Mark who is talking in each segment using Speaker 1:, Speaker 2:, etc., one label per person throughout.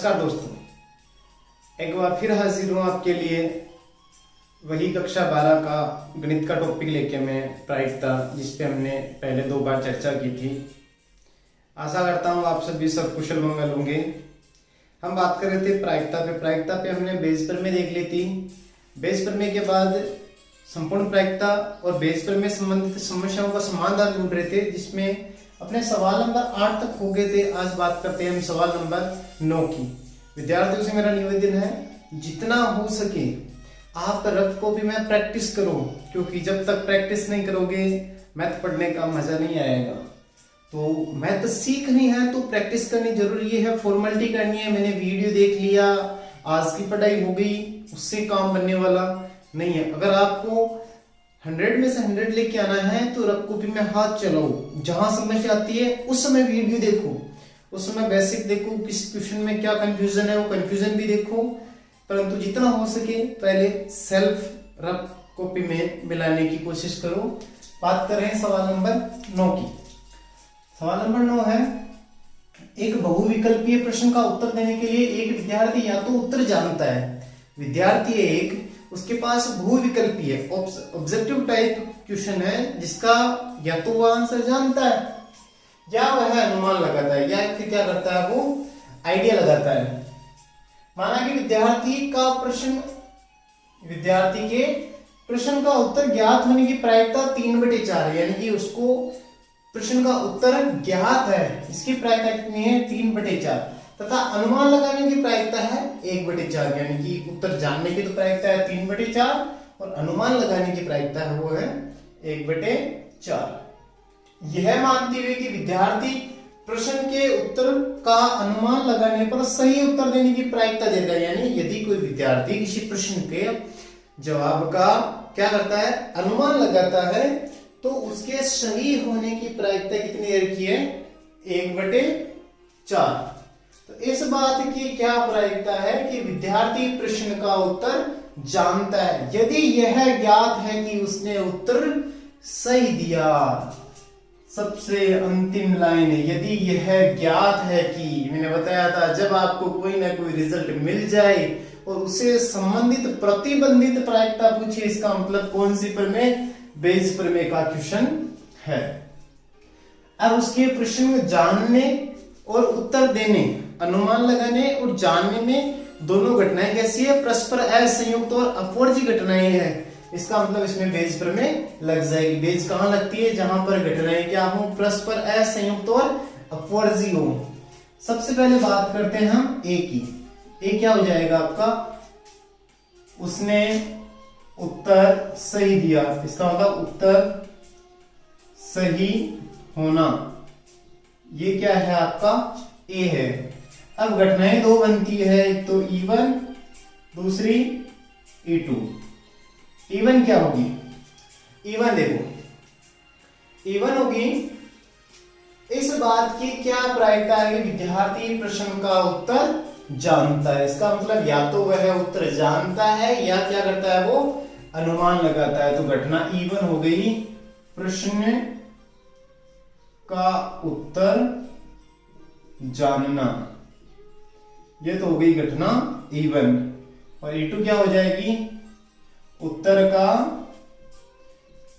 Speaker 1: नमस्कार दोस्तों, एक बार फिर हाजिर हूँ आपके लिए वही कक्षा 12 का गणित का टॉपिक लेके मैं प्रायिकता, जिस पे हमने पहले 2 बार चर्चा की थी। आशा करता हूँ आप सभी सब कुशल मंगल होंगे। हम बात कर रहे थे प्रायिकता पे हमने बेस प्रमेय देख ली थी। बेस प्रमेय के बाद संपूर्ण प्रायिकता और बेस प्रमेय संबंधित समस्याओं का समाधान ढूंढ रहे थे, जिसमें अपने सवाल नंबर 8 तक हो गए थे। आज बात करते हैं हम सवाल नंबर 9 की। विद्यार्थियों से मेरा निवेदन है, जितना हो सके आप रफ कॉपी में प्रैक्टिस करो, क्योंकि जब तक प्रैक्टिस नहीं करोगे मैथ पढ़ने का मजा नहीं आएगा। तो मैथ सीखनी है तो प्रैक्टिस करनी जरूरी है, फॉर्मेलिटी करनी है। मैंने वीडियो देख लिया, आज की पढ़ाई हो गई, उससे काम बनने वाला नहीं है। अगर आपको 100 में से 100 लेके आना है तो रफ कॉपी में हाथ चलाओ, जहां समस्या आती है उस समय वीडियो देखो, उस समय बेसिक देखो, किस क्वेश्चन में क्या कंफ्यूजन है वो कंफ्यूजन भी देखो, परंतु जितना हो सके पहले सेल्फ रफ कॉपी में मिलाने की कोशिश करो। बात कर रहे हैं सवाल नंबर 9 की। सवाल नंबर 9 है, एक बहुविकल्पीय प्रश्न का उत्तर देने के लिए एक विद्यार्थी या तो उत्तर जानता है, विद्यार्थी एक उसके पास बहुविकल्पीय ऑब्जेक्टिव टाइप क्वेश्चन है, जिसका या तो वह आंसर जानता है या वह अनुमान लगाता है, या फिर क्या करता है वो आइडिया लगाता है। माना कि विद्यार्थी के प्रश्न का उत्तर ज्ञात होने की प्रायिकता 3/4 है, यानी कि उसको प्रश्न का उत्तर ज्ञात है, इसकी प्रायिकता कितनी है 3/4, तथा अनुमान लगाने की प्रायिकता है 1/4, यानी कि उत्तर जानने की तो प्रायिकता है 3/4 और अनुमान लगाने की प्रायिकता है वो है 1/4। यह मानते हुए कि विद्यार्थी प्रश्न के उत्तर का अनुमान लगाने पर सही उत्तर देने की प्रायिकता देता है, यानी यदि कोई विद्यार्थी किसी प्रश्न के जवाब का क्या करता है अनुमान लगाता है तो उसके सही होने की प्रायिकता कितनी रखी है 1/4। तो इस बात की क्या प्रायिकता है कि विद्यार्थी प्रश्न का उत्तर जानता है, यदि यह ज्ञात है कि उसने उत्तर सही दिया। सबसे अंतिम लाइन है, यदि यह ज्ञात है कि, मैंने बताया था जब आपको कोई ना कोई रिजल्ट मिल जाए और उसे संबंधित प्रतिबंधित प्रायिकता पूछे, इसका मतलब कौन सी प्रमेय, बेस प्रमेय का क्वेश्चन है। अब उसके प्रश्न जानने और उत्तर देने, अनुमान लगाने और जानने में दोनों घटनाएं कैसी है, परस्पर असंयुक्त और अपवर्जी घटनाएं हैं। इसका मतलब इसमें बेस प्रमेय लग जाएगी। बेस कहां लगती है, जहां पर घटनाएं क्या हो, परस्पर असंयुक्त और अपवर्जी हो। सबसे पहले बात करते हैं हम ए की। ए क्या हो जाएगा आपका, उसने उत्तर सही दिया, इसका मतलब उत्तर सही होना, ये क्या है आपका ए है। अब घटनाएं 2 बनती है, एक तो E1 दूसरी E2। E1 क्या होगी, E1 देखो, E1 होगी इस बात की क्या प्रायिकता है कि विद्यार्थी प्रश्न का उत्तर जानता है। इसका मतलब या तो वह उत्तर जानता है या क्या करता है वो अनुमान लगाता है। तो घटना E1 हो गई प्रश्न का उत्तर जानना, ये तो हो गई घटना E1। और E2 क्या हो जाएगी, उत्तर का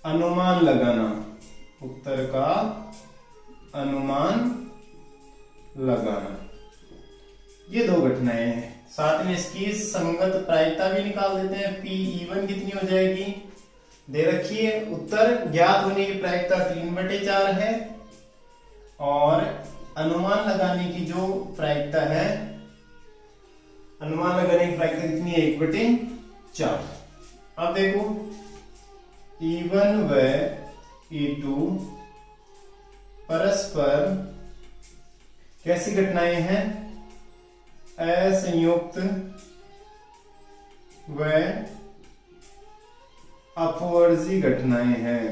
Speaker 1: अनुमान लगाना, उत्तर का अनुमान लगाना। ये 2 घटनाएं हैं। साथ में इसकी संगत प्रायिकता भी निकाल देते हैं। P(E1) कितनी हो जाएगी, दे रखी है, उत्तर ज्ञात होने की प्रायिकता 3/4 है और अनुमान लगाने की जो प्रायिकता है, अनुमान लगाने की प्रायिकता कितनी है 1/4। अब देखो E1 व E2 परस्पर कैसी घटनाएं हैं, असंयुक्त व अपवर्जी घटनाएं हैं।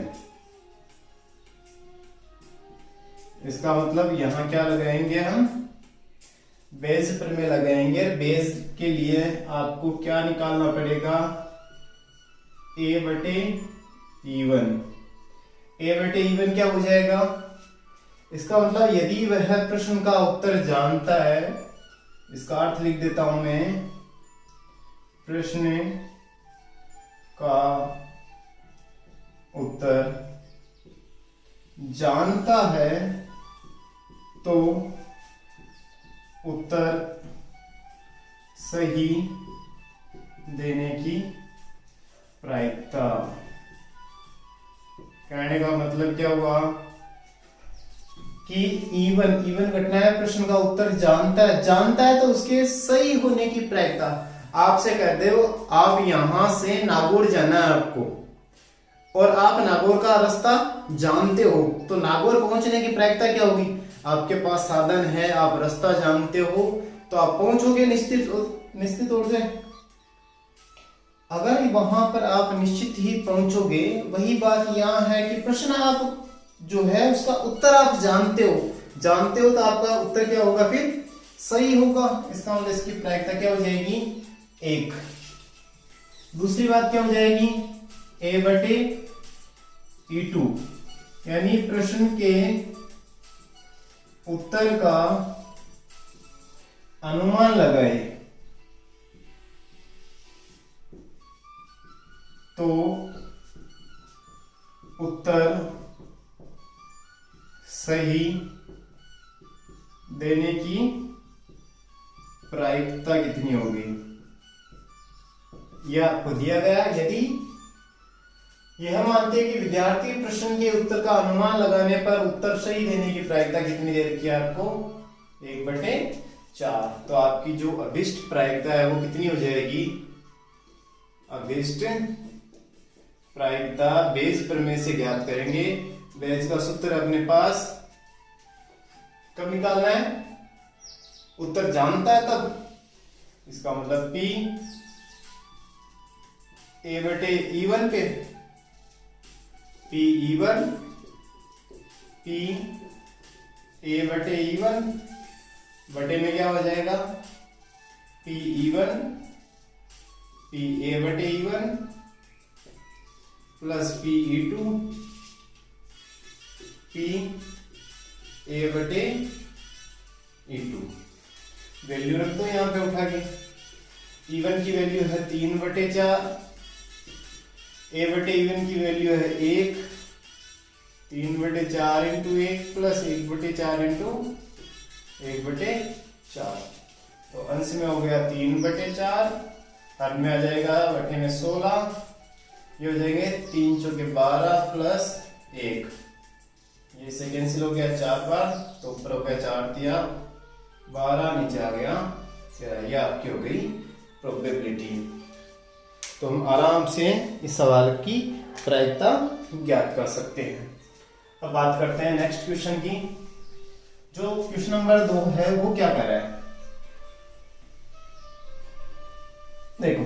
Speaker 1: इसका मतलब यहां क्या लगाएंगे हम, बेस प्रमेय लगाएंगे। बेस के लिए आपको क्या निकालना पड़ेगा, A/E1। A/E1 क्या हो जाएगा, इसका मतलब यदि वह प्रश्न का उत्तर जानता है इसका अर्थ लिख देता हूं मैं, प्रश्न का उत्तर जानता है तो उत्तर सही देने की प्रायिकता। कहने का मतलब क्या हुआ कि इवन घटना है, प्रश्न का उत्तर जानता है तो उसके सही होने की प्रायिकता। आपसे कहते हो आप यहां से नागौर जाना है आपको, और आप नागौर का रास्ता जानते हो, तो नागौर पहुंचने की प्रायिकता क्या होगी? आपके पास साधन है, आप रास्ता जानते हो, तो आप पहुंचोगे निश्चित तौर से। अगर वहां पर आप निश्चित ही पहुंचोगे, वही बात यहाँ है कि प्रश्न आप जो है उसका उत्तर आप जानते हो तो आपका उत्तर क्या होगा? फिर सही होगा। इसका मतलब इसकी प्रायिकता क्या हो जाएगी? 1। दूसरी बात क्या हो जाएगी? A/E2, यानी प्रश्न के उत्तर का अनुमान लगाए तो उत्तर सही देने की प्रायिकता कितनी होगी? यह आपको दिया गया। यदि यह मानते हैं कि विद्यार्थी प्रश्न के उत्तर का अनुमान लगाने पर उत्तर सही देने की प्रायिकता कितनी दे रखी है आपको? 1/4। तो आपकी जो अभिष्ट प्रायिकता है वो कितनी हो जाएगी? अभिष्ट प्रायिकता बेज प्रमेय से ज्ञात करेंगे। बेज का सूत्र अपने पास कब निकालना है? उत्तर जानता है तब। इसका मतलब P A/E1 पे P/E1 P A/E1 बटे में क्या हो जाएगा? P/E1 P A/E1 plus P/E2 P A/E2। Value रख दो यहां पे उठा के। E1 की वैल्यू है 3/4, A/E1 की वैल्यू है 1, 3/4 इंटू 1 प्लस 1/4 इंटू 1/4। तो अंश में हो गया 3/4, हर में आ जाएगा बटे में 16, ये हो जाएंगे 3 चौके 12 प्लस 1, ये से कैंसिल हो गया 4 बार, तो ऊपर हो गया 4 दिया 12, नीचे आ गया 13। ये आपकी हो गई प्रोबेबिलिटी। तो हम आराम से इस सवाल की प्रायिकता ज्ञात कर सकते हैं। अब बात करते हैं नेक्स्ट क्वेश्चन की। जो क्वेश्चन नंबर 2 है वो क्या कर रहा है? देखो,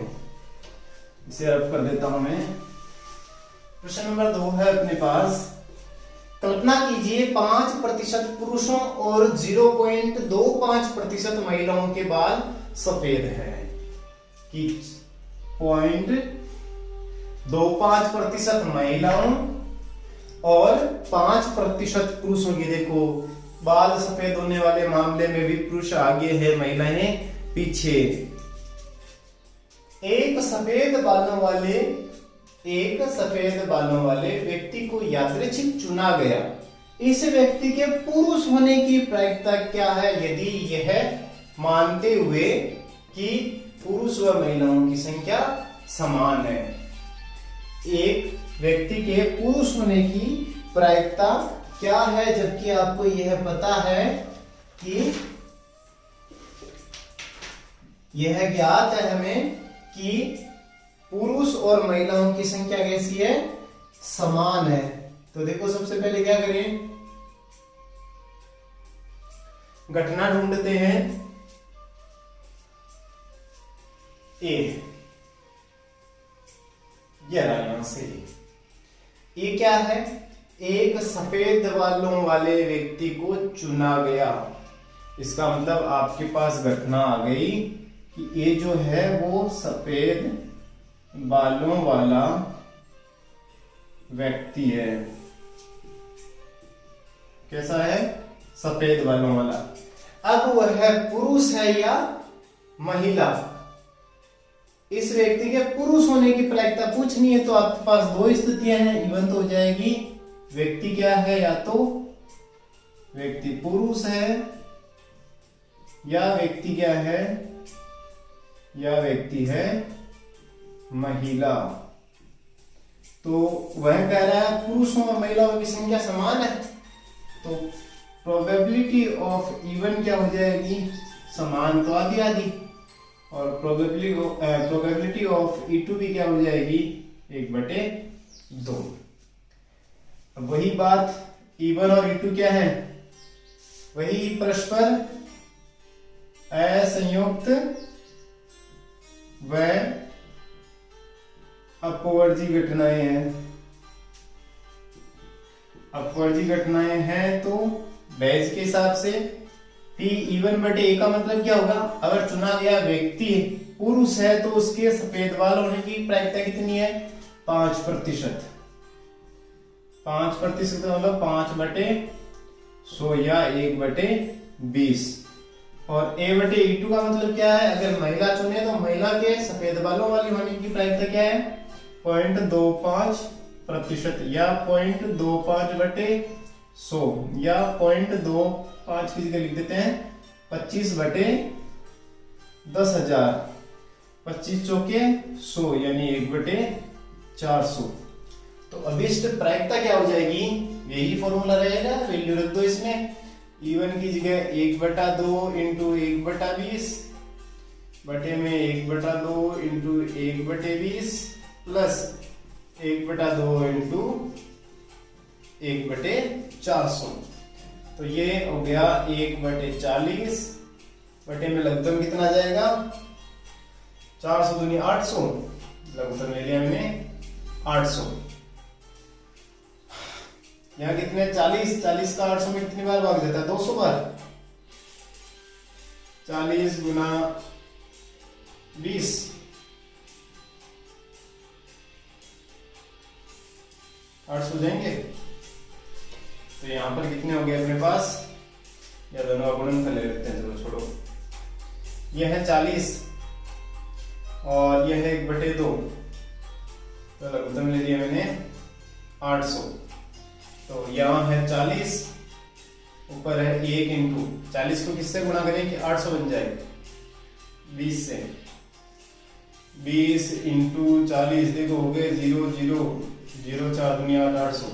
Speaker 1: इसे रब कर देता हूं मैं। क्वेश्चन नंबर 2 है अपने पास, कल्पना कीजिए 5% पुरुषों और 0.25% महिलाओं के बाल सफेद हैं कि 0.25% महिलाओं और 5% पुरुषों की। देखो, बाल सफेद होने वाले मामले में भी पुरुष आगे है, महिलाएं पीछे। एक सफेद बालों वाले व्यक्ति को यादृच्छिक चुना गया। इस व्यक्ति के पुरुष होने की प्रायिकता क्या है? यदि यह मानते हुए कि पुरुष व महिलाओं की संख्या समान है। एक व्यक्ति के पुरुष होने की प्रायिकता क्या है, जबकि आपको यह पता है कि यह ज्ञात है हमें कि पुरुष और महिलाओं की संख्या कैसी है? समान है। तो देखो, सबसे पहले क्या करें? घटना ढूंढते हैं। ए, यहां से ये क्या है? एक सफेद बालों वाले व्यक्ति को चुना गया। इसका मतलब आपके पास घटना आ गई कि ये जो है वो सफेद बालों वाला व्यक्ति है। कैसा है? सफेद बालों वाला। अब वह पुरुष है या महिला। इस व्यक्ति के पुरुष होने की प्रायिकता पूछनी है, तो आपके पास दो स्थितियां हैं। इवन तो हो जाएगी व्यक्ति क्या है, या तो व्यक्ति पुरुष है या व्यक्ति क्या है, या व्यक्ति है महिला। तो वह कह रहा है पुरुषों और महिलाओं की संख्या समान है, तो प्रोबेबिलिटी ऑफ इवन क्या हो जाएगी, समान तो आधी आधी, और प्रोबेबिलिटी ऑफ E2 भी क्या हो जाएगी, 1/2। अब वही बात E1 और E2 क्या है, वही परस्पर असंयुक्त व अपवर्जी घटनाएं हैं। अपवर्जी घटनाएं हैं तो बेज के हिसाब से P E1/A का मतलब क्या होगा, अगर चुना गया व्यक्ति पुरुष है तो उसके सफेद बाल होने की प्रायिकता कितनी है, 5%। 5% मतलब 5/100 या 1/20। और A/E2 का मतलब क्या है, अगर महिला चुने तो महिला के सफेद बालों वाली होने की प्रायिकता क्या है, 0.25% या 0.25/100 या 0.25 की जगह लिख देते हैं 25/10,000। 25 चौके 100 यानी 1/400। तो अभिष्ट प्रायिकता क्या हो जाएगी, यही फॉर्मूला रहेगा, वैल्यू रख दो इसमें। E1 की जगह 1/2 इंटू 1/20 बटे में 1/2 इंटू 1/20 प्लस 1/2 इंटू 1/400। तो ये हो गया 1/40 बटे में लघुत्तम कितना जाएगा, 400 दूनी 800, लघुत्तम ले लिया हमने 800। यहाँ कितने 40 का 800 में कितनी बार भाग जाता है, 200 बार। 40 गुना 20 800 जाएंगे। तो यहाँ पर कितने हो गए अपने पास, या दोनों का गुणनफल ले लेते हैं, चलो छोड़ो। यह है 40 और यह है 1/2, तो लघुत्तम ले लिया मैंने 800। तो यहाँ है 40, ऊपर है 1 इंटू 40 को किससे गुणा करें कि 800 बन जाए, 20 से। 20 इंटू 40 देखो हो गए 0 0 0 4 दूनी 8 800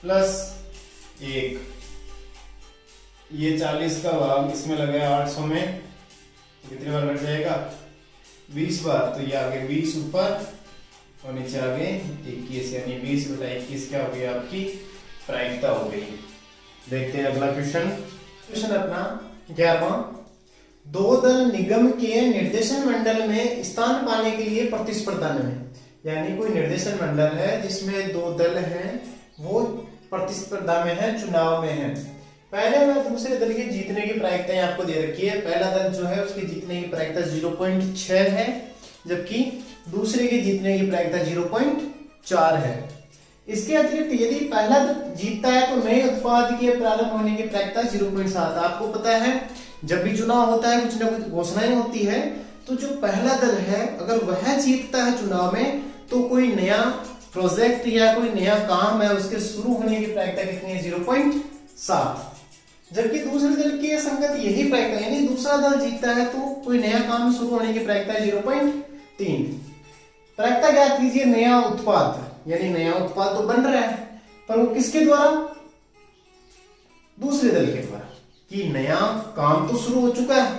Speaker 1: प्लस 1। ये 40 का भाग इसमें लगाया 800 में, तो कितनी बार घट जाएगा, 20 बार। तो ये आगे 20 ऊपर और नीचे आगे 21, यानी 20/21 क्या हो गई आपकी प्रायिकता हो गई। देखते हैं अगला क्वेश्चन अपना 11वां। दो दल निगम के निर्देशन मंडल में स्थान पाने के लिए प्रतिस्पर्धा में, यानी कोई निर्देशन मंडल है जिसमें दो दल हैं, वो प्रतिस्पर्धा में है, चुनाव में है। पहले व दूसरे दल के जीतने की प्रायिकताएं आपको दे रखी है। पहला दल जो है उसकी जीतने की प्रायिकता 0.6 है, जबकि दूसरे के जीतने की प्रायिकता 0.4 है। इसके अतिरिक्त यदि पहला दल जीतता है तो नए उत्पाद के प्रारंभ होने की प्रायिकता 0.7। आपको पता है जब भी चुनाव होता है कुछ ना कुछ घोषणाएं होती है, तो जो पहला दल है अगर वह जीतता है चुनाव में तो कोई नया प्रोजेक्ट या कोई नया काम है उसके शुरू होने की प्रायिकता कितनी है, 0.7। जबकि दूसरे दल की संगत यही प्रायिकता, यानी दूसरा दल जीतता है तो कोई नया काम शुरू होने की प्रायिकता 0.3। प्रायिकता ज्ञात कीजिए नया उत्पाद, यानी नया उत्पाद तो बन रहा है पर वो किसके द्वारा, दूसरे दल के द्वारा, कि नया काम तो शुरू हो चुका है,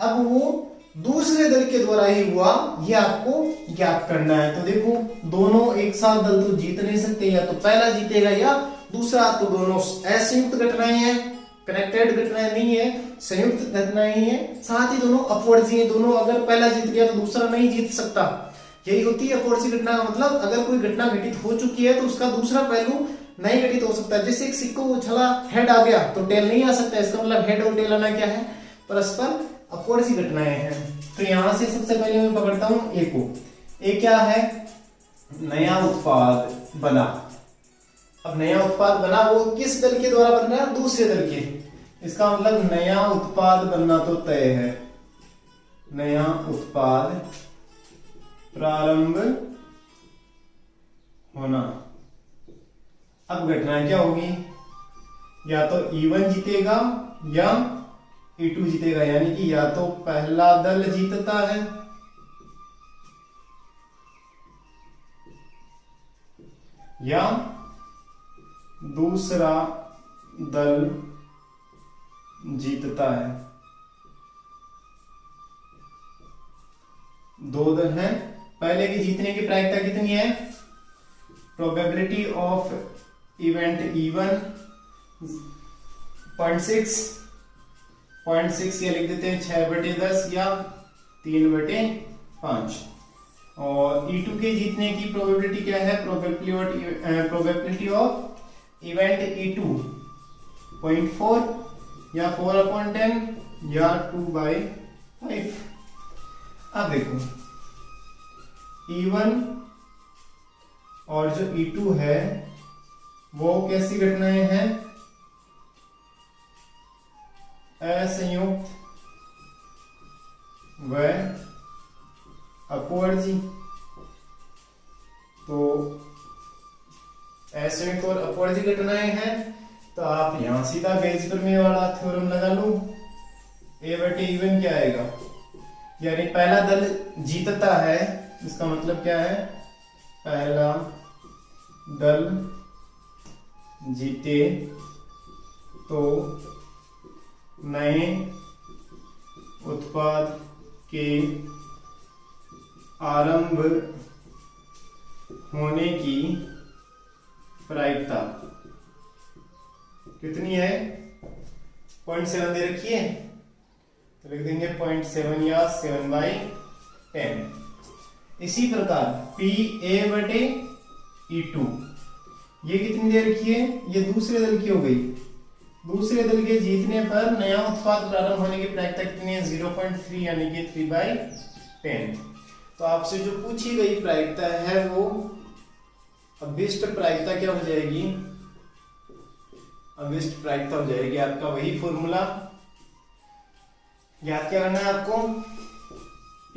Speaker 1: अब वो दूसरे दल के द्वारा ही हुआ, ये आपको ज्ञात करना है। तो देखो दोनों एक साथ दल तो जीत नहीं सकते, या तो पहला जीतेगा या दूसरा। तो दोनों असंयुक्त घटनाएं हैं, कनेक्टेड घटनाएं नहीं है, संयुक्त घटनाएं ही है, साथ ही दोनों अपवर्जी है। दोनों अगर पहला जीत गया तो दूसरा नहीं जीत सकता, यही होती है अपवर्जी घटना का मतलब। अगर कोई घटना घटित हो चुकी है तो उसका दूसरा पहलू नहीं घटित हो सकता। जैसे एक सिक्को उछला, हेड आ गया तो टेल नहीं आ सकता, इसका मतलब हेड और टेल आना क्या है, परस्पर अपवर्जी घटनाएं हैं। तो यहां से सबसे पहले मैं पकड़ता हूं ए को। ए क्या है, नया उत्पाद बना। अब नया उत्पाद बना वो किस दल के द्वारा बन रहा है, दूसरे दल के। इसका मतलब नया उत्पाद बनना तो तय है, नया उत्पाद प्रारंभ होना। अब घटना क्या होगी, या तो E1 जीतेगा या E2 जीतेगा, यानी कि या तो पहला दल जीतता है या दूसरा दल जीतता है। दो दल हैं, पहले की जीतने की प्रायिकता कितनी है, प्रोबेबिलिटी ऑफ इवेंट E1 0.6 या लिख देते हैं 6/10 या 3/5। और E2 के जीतने की प्रोबेबिलिटी क्या है, प्रोबेबिलिटी ऑफ इवेंट E2 0.4 या 4/10 या 2/5। अब देखो E1 और जो E2 है वो कैसी घटनाएं हैं, असंयुक्त व अपवर्जी। तो असंयुक्त और अपवर्जी घटनाएं हैं, तो आप यहां सीधा बेज प्रमेय वाला थ्योरम लगा लो। A/E1 क्या आएगा, यानी पहला दल जीतता है, इसका मतलब क्या है, पहला दल जीते तो नए उत्पाद के आरंभ होने की प्रायिकता कितनी है, 0.7 दे रखी है, तो लिख देंगे 0.7 या 7/10। इसी प्रकार PA/E2 ये कितनी दे रखी है, ये दूसरे दल की हो गई। दूसरे दल के जीतने पर नया उत्पाद प्रारंभ होने की प्रायिकता कितनी है, 0.3 यानी कि 3/10। तो आपसे जो पूछी गई प्रायिकता है वो अभिष्ट प्रायिकता क्या हो जाएगी, अभिष्ट प्रायिकता हो जाएगी आपका वही फॉर्मूला। याद क्या करना है आपको, P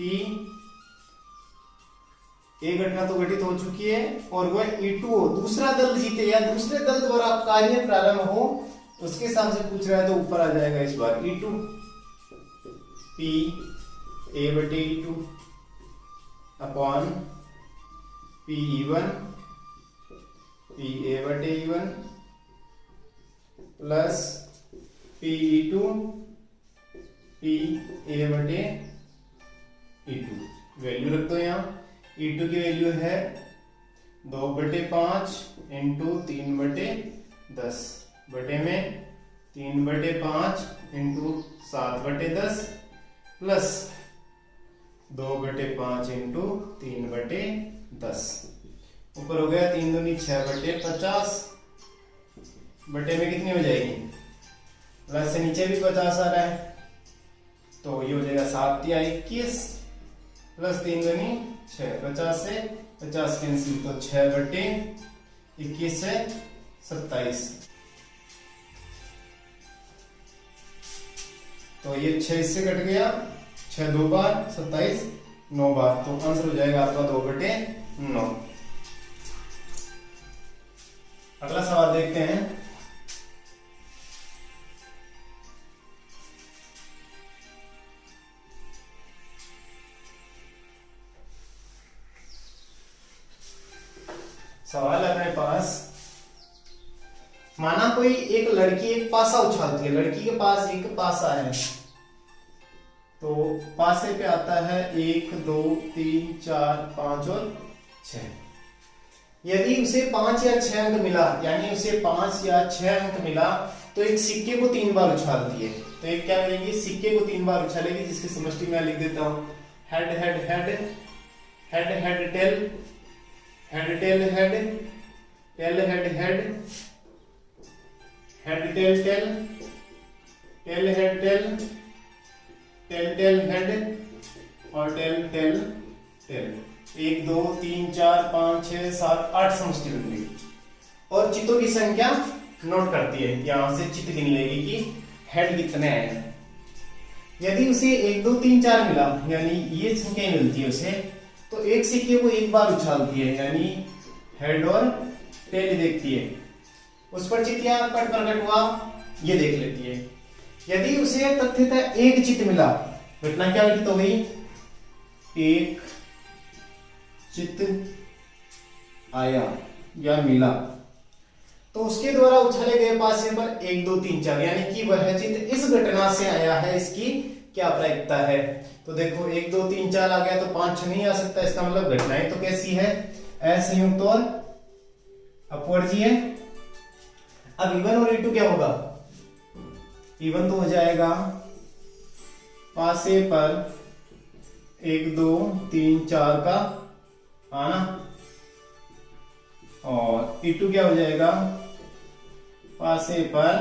Speaker 1: एक घटना तो घटित हो चुकी है और वह E2 हो, दूसरा दल जीते या दूसरे दल द्वारा कार्य प्रारंभ हो, उसके हिसाब से पूछ रहा है तो ऊपर आ जाएगा इस बार E2, PA/E2 upon PE1 PA/E1 plus PE2 PA/E2। Value रख दो यहाँ, E2 की वैल्यू है 2/5 इंटू 3/10 बटे में 3/5 इंटू 7/10 प्लस 2/5 इंटू 3/10। ऊपर हो गया 3 दूनी 6/50 बटे में कितनी हो जाएगी, प्लस से नीचे भी 50 आ रहा है, तो ये हो जाएगा 7×21 प्लस 3 दूनी 6, 50 से 50 कैंसिल, तो 6/21 से 27, तो ये 6 इससे कट गया, 6 2 बार 27, 9 बार, तो आंसर हो जाएगा आपका 2/9। अगला सवाल देखते हैं। सवाल है अपने पास, माना कोई एक लड़की एक पासा उछालती है, लड़की के पास एक पासा है, तो पासे पे आता है 1 2 3 4 5 और 6। यदि उसे 5 या 6 अंक मिला, यानी उसे 5 या 6 अंक मिला, तो एक सिक्के को 3 बार उछालती है। तो एक क्या करेगी, सिक्के को 3 बार उछालेगी, जिसकी समष्टि मैं लिख देता हूं, head head head head head tail head tail head tail head head head tail tail tail head tail tail tail head और टेल टेल टेल। 1 2 3 4 5 6 7 8 समष्टि बन गई। और चितों की संख्या नोट करती है, यहां से चित गिन लेगी कि हेड कितने आए। यदि उसे 1 2 3 4 मिला, यानी ये संख्या मिलती है उसे, तो एक सिक्के को एक बार उछालती है, यानी हेड और टेल देखती है। उस पर चित या पट प्रकट हुआ ये देख लेती है। यदि उसे तथ्यतः एक चित मिला, घटना क्या घटित हो गई, एक चित आया या मिला, तो उसके द्वारा उछाले गए पासे पर 1 2 3 4, यानी कि वह चित इस घटना से आया है, इसकी क्या प्रायिकता है। तो देखो 1 2 3 4 आ गया तो 5 6 नहीं आ सकता, इसका मतलब घटनाएं तो कैसी है, असंयुक्त और अपवर्जीय है। अब E1 और E2 क्या होगा, E1 तो हो जाएगा पासे पर 1 2 3 4 का आना, और E2 क्या हो जाएगा, पासे पर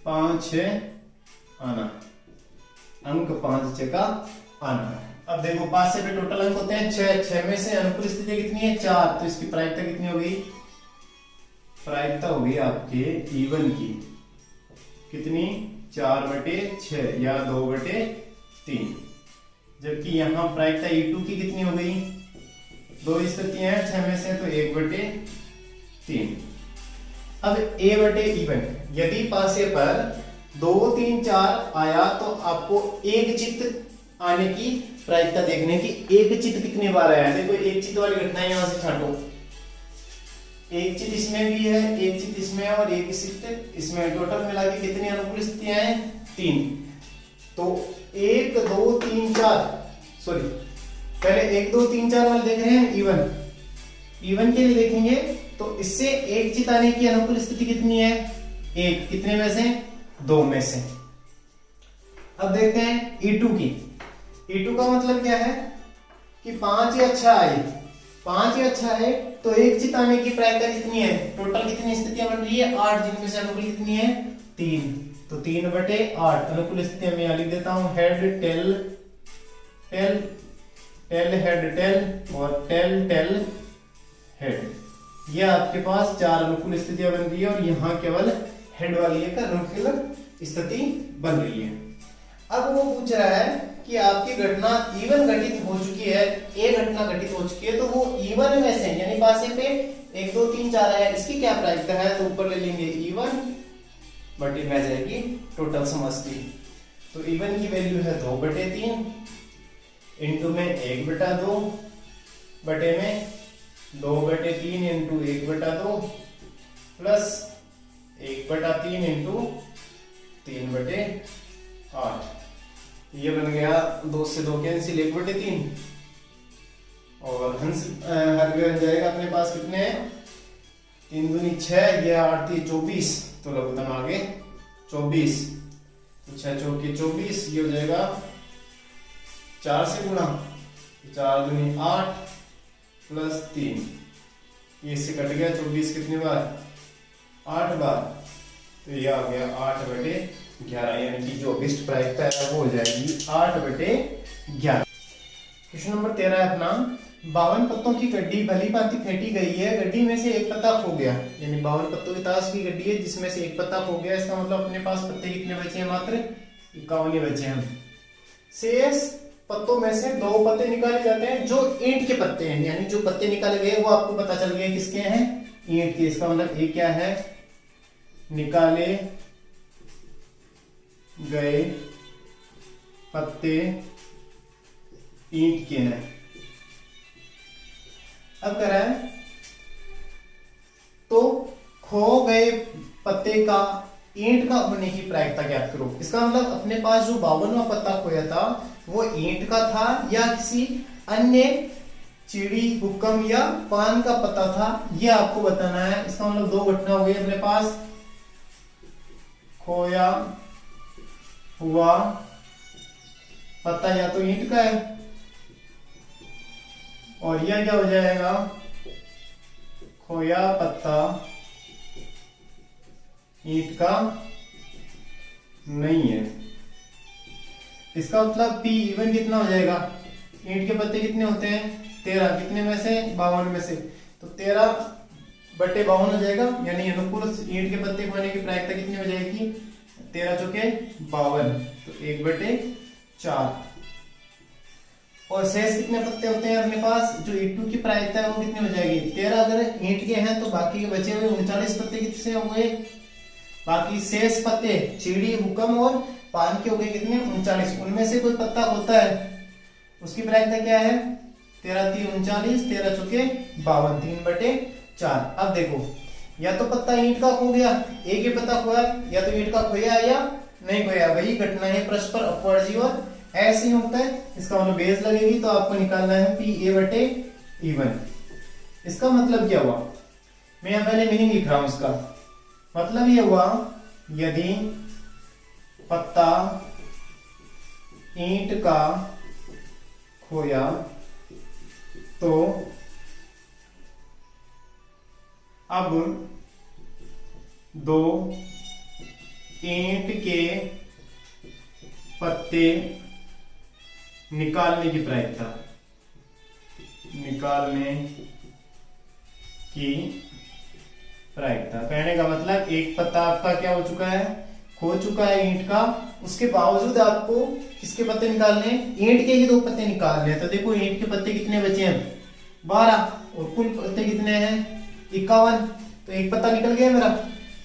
Speaker 1: 5 6 आना, अंक 5 6 का आना। अब देखो पासे पे टोटल अंक होते हैं 6, 6 में से अनुकूल स्थिति कितनी है, 4, तो इसकी प्रायिकता कितनी होगी, प्रायिकता होगी आपके E1 की कितनी, 4/6 या 2/3, जबकि यहाँ प्रायिकता E2 की कितनी हो गई, 2 स्थितियां हैं 6 में से, तो 1/3। अब A/E1, यदि पासे पर 2 3 4 आया तो आपको एक चित आने की प्रायिकता देखने की, एक चित कितनी बार आया। देखो एक चित वाली घटना यहां से छांटो, एक चित इसमें भी है, एक चित इसमें और एक चित इसमें, टोटल मिला के कितनी अनुकूल स्थितियां हैं, 3। तो 1 2 3 4, सॉरी पहले 1 2 3 4 वाले देख रहे हैं E1 के लिए देखेंगे, तो इससे एक चित आने की अनुकूल स्थिति कितनी है, एक, कितने में से, 2 में से। अब देखते हैं E2 की। E2 का मतलब क्या है कि 5 या 6 आए, 5 या 6 है तो एक चित आने की प्रायिकता कितनी है, टोटल कितनी स्थितियां बन रही है, 8, जिनमें से अनुकूल कितनी है, 3, तो 3/8 अनुकूल स्थितियां मैं यहां लिख देता हूं, head tail tail tail head tail और टेल टेल हेड। ये आपके पास 4 अनुकूल स्थितियां बन रही है, और यहाँ केवल हेड वाली एक अनुकूल स्थिति बन रही है। अब वो पूछ रहा है कि आपकी घटना E1 घटित हो चुकी है, ए घटना घटित हो चुकी है, तो वो E1 में से, यानी पासे पे 1 2 3 4 है, इसकी क्या प्रायिकता है, तो ऊपर ले लेंगे E1 बटे में जाएगी टोटल समष्टि। तो E1 की वैल्यू है 2/3, इंटू में 1/2 बटे में 2/3 इंटू 1/2 प्लस 1/3 इंटू 3/8। ये बन गया 2 से 2 कैंसिल, 1/3, और हंस हर बन जाएगा अपने पास कितने, 3 दूनी 6, ये 8 3 24, तो लघुत्तम आगे 24, 6 चौके 24, ये हो जाएगा 4 से गुणा, 4 दूनी 8 प्लस 3, ये इससे कट गया 24 कितनी बार, 8 बार, तो ये आ गया 8/11, यानी कि जो अभिष्ट प्रायिकता है वो हो जाएगी 8/11। क्वेश्चन नंबर 13 है अपना, 52 पत्तों की गड्डी भली भांति फेंटी गई है, गड्डी में से एक पत्ता खो गया, यानी 52 पत्तों की ताश की गड्डी है जिसमें से एक पत्ता खो गया, इसका मतलब अपने पास पत्ते कितने बचे हैं, मात्र 51 बचे हैं। शेष पत्तों में से 2 पत्ते निकाले जाते हैं जो ईंट के पत्ते हैं, यानी जो पत्ते निकाले गए वो आपको पता चल गया किसके हैं, ईंट के। इसका मतलब एक क्या है, निकाले गए पत्ते ईंट के हैं। अब कह रहा है तो खो गए पत्ते का ईंट का होने की प्रायिकता ज्ञात करो। इसका मतलब अपने पास जो 52वां पत्ता खोया था वो ईंट का था या किसी अन्य चिड़ी, हुक्म या पान का पत्ता था, ये आपको बताना है। इसका मतलब 2 घटना हो गई अपने पास, खोया हुआ पत्ता या तो ईंट का है, और यह क्या हो जाएगा, खोया पत्ता ईंट का नहीं है। इसका मतलब P1 कितना हो जाएगा, ईंट के पत्ते कितने होते हैं, 13, कितने में से, 52 में से, तो 13/52 हो जाएगा, यानी अनुकूल ईंट के पत्ते खोने की प्रायिकता कितनी हो जाएगी, 13 चौके 52, तो 1/4। और शेष कितने पत्ते होते हैं अपने पास? जो E2 की प्रायिकता है वो कितनी हो जाएगी? 13 अगर ईंट के हैं तो बाकी के बचे हुए 39 पत्ते कितने हो गए? बाकी शेष पत्ते चीड़ी, हुक्म और पान के हो गए कितने? 39। उनमें से कोई पत्ता होता है, उसकी प्रायिकता क्या है? 13 3 39, 13 चौके 52, 3/4। अब देखो, या तो पत्ता ईंट का खो गया, एक ही पत्ता खोया, या तो ईंट का खोया या नहीं खोया, वही घटना है परस्पर अपवार्जी और ऐसे ही होता है। इसका मतलब बेस लगेगी तो आपको निकालना है PA/E1। इसका मतलब क्या हुआ? मैं यहाँ पहले मीनिंग लिख रहा हूं इसका। मतलब ये हुआ, यदि पत्ता ईंट का खोया तो अब 2 ईंट के पत्ते निकालने की प्रायिकता, कहने का मतलब एक पत्ता आपका क्या हो चुका है? खो चुका है ईंट का, उसके बावजूद आपको किसके पत्ते निकालने हैं? ईंट के ही 2 पत्ते निकालने हैं। तो देखो ईंट के पत्ते कितने बचे हैं? 12, और कुल पत्ते कितने हैं? 51। तो एक पत्ता निकल गया मेरा।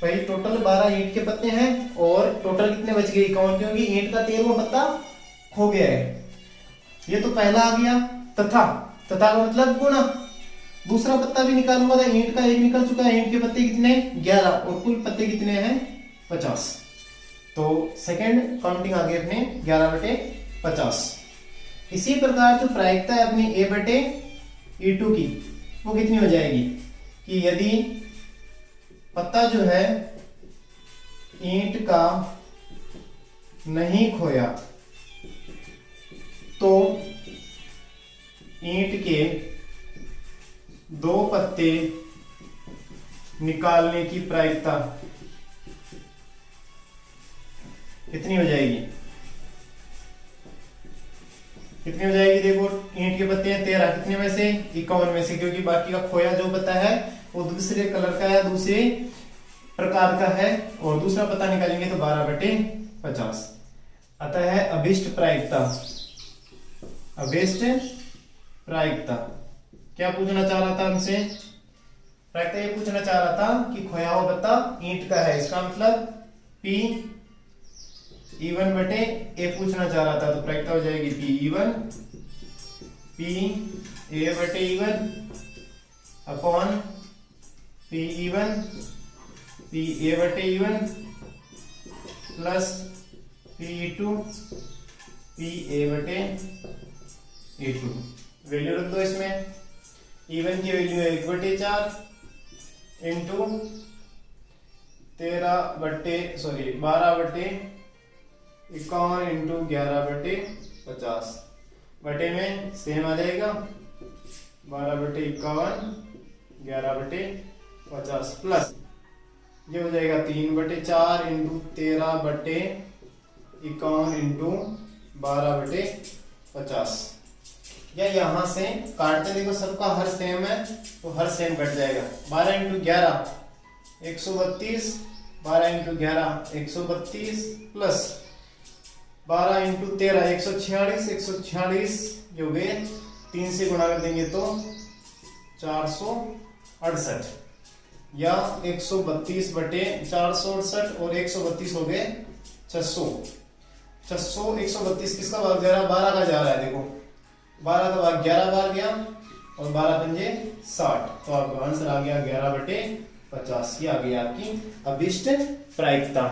Speaker 1: भाई टोटल 12 ईंट के पत्ते हैं और टोटल कितने बच गए? 51, क्योंकि ईंट का 13वां पत्ता खो गया है। ये तो पहला आ गया। तथा का मतलब गुणा। दूसरा पत्ता भी निकालूंगा तो ईंट का 1 निकल चुका है। ईंट के पत्ते कितने? 11, और कुल पत्ते कितने हैं? 50। तो सेकंड काउंटिंग आ गई अपने 11/50। इसी प्रकार जो प्रायिकता है अपनी A/E2 की, वो कितनी हो जाएगी? कि यदि पत्ता जो है ईंट का नहीं खोया तो ईंट के 2 पत्ते निकालने की प्रायिकता कितनी हो जाएगी? कितनी हो जाएगी? देखो ईंट के पत्ते हैं 13, कितने में से? 51 में से, क्योंकि बाकी का खोया जो पत्ता है वो दूसरे कलर का है, दूसरे प्रकार का है, और दूसरा पत्ता निकालेंगे तो 12/50। अतः है अभिष्ट प्रायिकता। क्या पूछना चाह रहा था हमसे? प्रायिकता ये पूछना चाह रहा था कि खोया हुआ पत्ता ईंट का है, इसका मतलब PE1/A पूछना चाह रहा था। तो प्रायिकता हो जाएगी PE1 PA/E1 upon PE1 PA/E1 plus PE2 PA/E2। Value रख दो इसमें। E1 की वैल्यू है 1/4 इंटू 12/51 इंटू 11/50। बटे में सेम आ जाएगा 12/51 11/50 प्लस ये हो जाएगा 3/4 इंटू 13/51 इंटू 12/50। या यहां से काटते देखो सबका हर सेम है तो हर सेम कट जाएगा। 12 इंटू 11 132, 12 इंटू 11 132 प्लस 12 इंटू 13 146 जो गए 3 से गुणा कर देंगे तो 468 या 132/468 और 132 हो गए 600। 132 किसका भाग जा रहा है? 12 का जा रहा है। देखो 12 का भाग 11 बार गया और 12 पंजे 60, तो आपका आंसर आ गया 11/50। ये आ गई आपकी अभिष्ट प्रायिकता।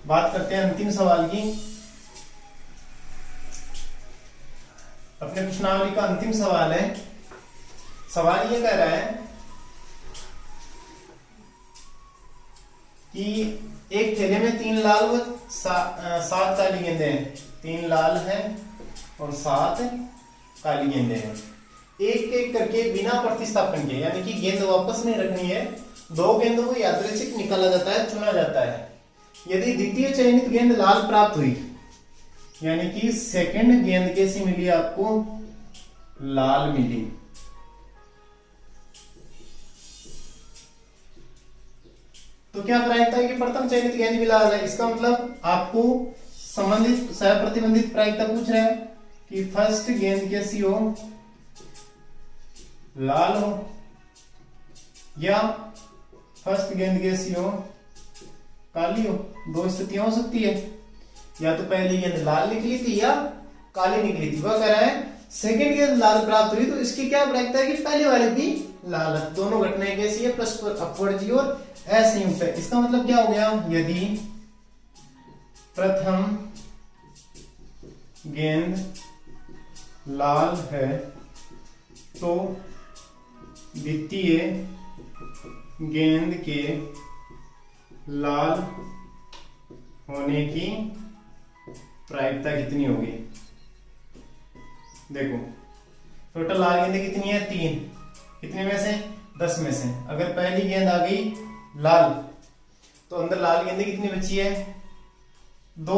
Speaker 1: बात करते हैं अंतिम सवाल की। अपने प्रश्नावली का अंतिम सवाल है। सवाल ये कह रहा है कि एक थैले में 3 लाल व 7 काली गेंदें हैं। 3 लाल हैं और 7 काली गेंदें हैं। एक एक करके बिना प्रतिस्थापन के, यानी कि गेंद वापस नहीं रखनी है, 2 गेंदों को यादृच्छिक निकाला जाता है, चुना जाता है। यदि द्वितीय चयनित गेंद लाल प्राप्त हुई, यानी कि सेकंड गेंद कैसी मिली आपको? लाल मिली, तो क्या प्रायिकता है कि प्रथम चयनित गेंद भी लाल है। इसका मतलब आपको संबंधित सह प्रतिबंधित प्रायिकता पूछ रहे हैं कि फर्स्ट गेंद कैसी हो, लाल हो, या फर्स्ट गेंद कैसी हो, काली हो। दो स्थितियां हो सकती है, या तो पहली गेंद लाल निकली थी या काली निकली थी। वह कह रहा है सेकंड गेंद लाल प्राप्त हुई तो इसकी क्या प्रायिकता है कि पहले वाली भी लाल है। दोनों घटनाएं कैसी है, परस्पर अपवर्ती और असंयुक्त है। इसका मतलब क्या हो गया, यदि प्रथम गेंद लाल है तो द्वितीय गेंद के लाल होने की प्रायिकता कितनी होगी। देखो टोटल लाल गेंदें कितनी है, 3। कितने में से, 10 में से। अगर पहली गेंद आ गई लाल तो अंदर लाल गेंदें कितनी बची है, 2।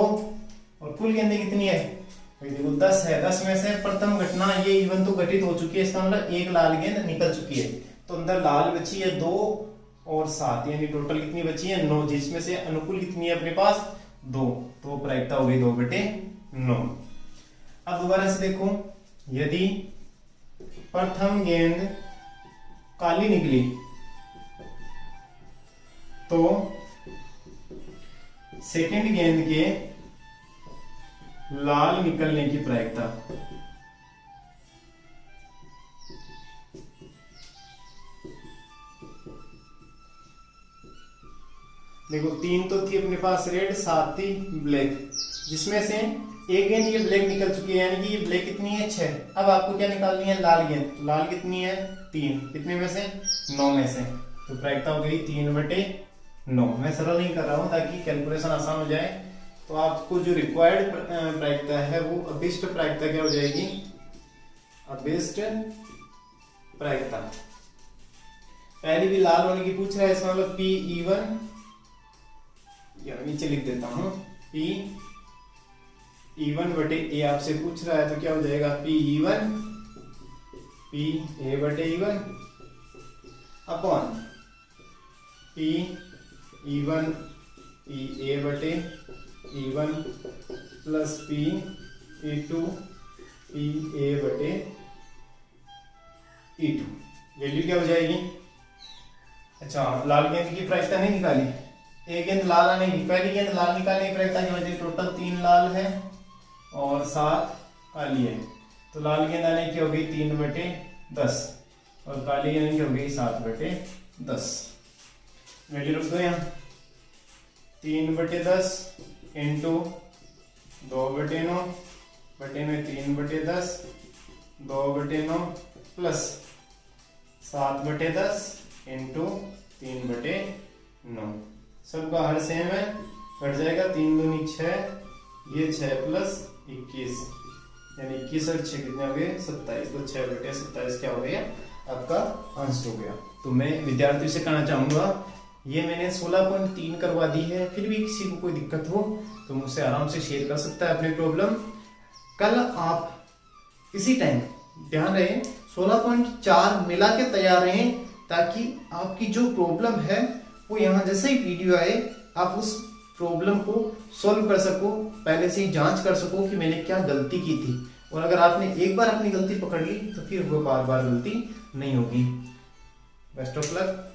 Speaker 1: और कुल गेंदें कितनी है, देखो 10 है। 10 में से प्रथम घटना ये इवन तो घटित हो चुकी है, इसका मतलब एक लाल गेंद निकल चुकी है। तो अंदर लाल बची है 2 और 7, यानी टोटल कितनी बची है, 9, जिसमें से अनुकूल कितनी है अपने पास, 2। तो प्रायिकता हो गई 2/9। अब दोबारा से देखो, यदि प्रथम गेंद काली निकली तो सेकंड गेंद के लाल निकलने की प्रायिकता, देखो 3 तो थी अपने पास रेड, 7 थी ब्लैक, जिसमें से एक गेंद ये ब्लैक निकल चुकी है, यानी कि ये ब्लैक कितनी है, 6। अब आपको क्या निकालनी है, लाल गेंद। लाल कितनी है, 3। कितने में से, 9 में से। तो प्रायिकता हो गई 3/9। मैं सरल नहीं कर रहा हूं ताकि कैलकुलेशन आसान हो जाए। तो आपको जो रिक्वायर्ड प्रायिकता है वो अभिष्ट प्रायिकता क्या हो जाएगी, अभिष्ट प्रायिकता। पहली भी लाल होने की पूछ रहा है, इसका मतलब P(E1), या नीचे लिख देता हूं, P(E1/A) आपसे पूछ रहा है तो क्या हो जाएगा, P(E1) PA/E1 upon P(E1) PA/E1 plus P(E2) PA/E2। Value क्या हो जाएगी, अच्छा लाल गेंद की प्रायिकता नहीं निकाली, एक गेंद लाल आने की, पहली गेंद लाल निकालने की प्रायिकता क्या हो जाएगी, टोटल 3 लाल है और 7 काली है। तो लाल गेंद आने की हो गई 3/10 और काली गेंद की हो गई 7/10। वैल्यू रख दो यहाँ, 3/10 इंटू 2/9 बटे में 3/10 2/9 प्लस 7/10 इंटू 3/9। सबका हर सेम है, कट जाएगा, 3 दूनी 6, ये 6 प्लस 21, यानी 21 और 6 कितने हो गए, 27। तो 6/27 क्या हो गया, आपका आंसर हो गया। तो मैं विद्यार्थियों से कहना चाहूंगा, ये मैंने 16.3 करवा दी है, फिर भी किसी को कोई दिक्कत हो तो मुझसे आराम से शेयर कर सकता है अपनी प्रॉब्लम। कल आप इसी टाइम ध्यान रहे 16.4 मिला के तैयार रहें, ताकि आपकी जो प्रॉब्लम है वो यहाँ जैसे ही वीडियो आए आप उस प्रॉब्लम को सॉल्व कर सको, पहले से ही जांच कर सको कि मैंने क्या गलती की थी। और अगर आपने एक बार अपनी गलती पकड़ ली तो फिर वो बार बार गलती नहीं होगी। Best of luck.